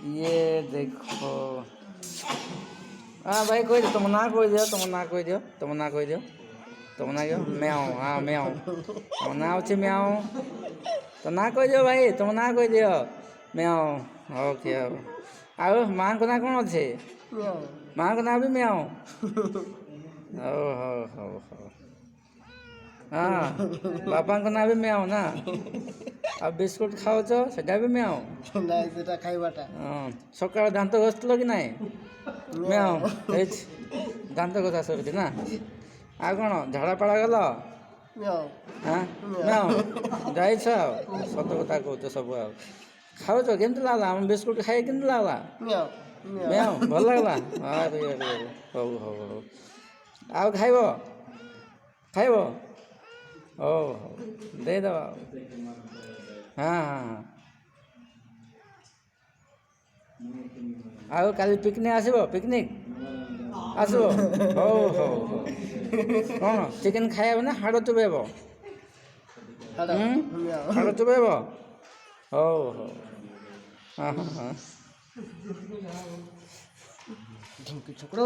ये देखो। हाँ भाई कोई तुम ना कोई दियो, तुम ना कोई दियो, तुम ना कोई दियो, तुम ना क्यों म्याऊं, हाँ म्याऊं, तुम ना अच्छे म्याऊं, तो ना कोई दियो भाई, तुम ना कोई दियो म्याऊं। ओके ଆଉ ମାଆଙ୍କ ନାଁ କ'ଣ ଅଛି? ମାଆଙ୍କ ନାଁ ବି ମ୍ୟାଉ। ହଉ ହଉ ହଉ ହଉ ହଁ ବାପାଙ୍କ ନାଁ ବି ମ୍ୟାଉ ନା। ଆଉ ବିସ୍କୁଟ ଖାଉଛ ସେଟା ବି ମ୍ୟାଉ। ନାଇଁ ସେଟା ଖାଇବାଟା। ହଁ ସକାଳେ ଦାନ୍ତ ଘଷିଥିଲ କି ନାହିଁ? ମ୍ୟାଉ ହେଇଛି ଦାନ୍ତ ଘଷା ସରିଛି ନା। ଆଉ କ'ଣ ଝାଡ଼ାପାଳା ଗଲ? ହଁ ମ୍ୟାଉ ଯାଇଛ ଆଉ ସତ କଥା କହୁଛ ସବୁ। ଆଉ ଖାଉଛ କେମିତି ଲାଗଲା? ଆମ ବିସ୍କୁଟ ଖାଇ କେମିତି ଲାଗଲା? ମ୍ୟାଉ ଭଲ ଲାଗିଲା। ଆରେ ଆରେ ଆରେ ହଉ ହଉ ହଉ ଆଉ ଖାଇବ ଖାଇବ? ହଉ ହଉ ଦେଇଦେବା ଆଉ। ହଁ ହଁ ହଁ ଆଉ କାଲି ପିକନିକ୍ ଆସିବ? ପିକନିକ୍ ଆସିବ? ହଉ ହଉ ହଉ କ'ଣ ଚିକେନ୍ ଖାଇବ ନା ହାଡ଼ ଚୋବେଇବ? ହାଡ଼ ଚୋବେଇବ? ହଉ ହଉ ହଁ ହଁ ହଁ ଝୁଙ୍କି ଛୋକଡ଼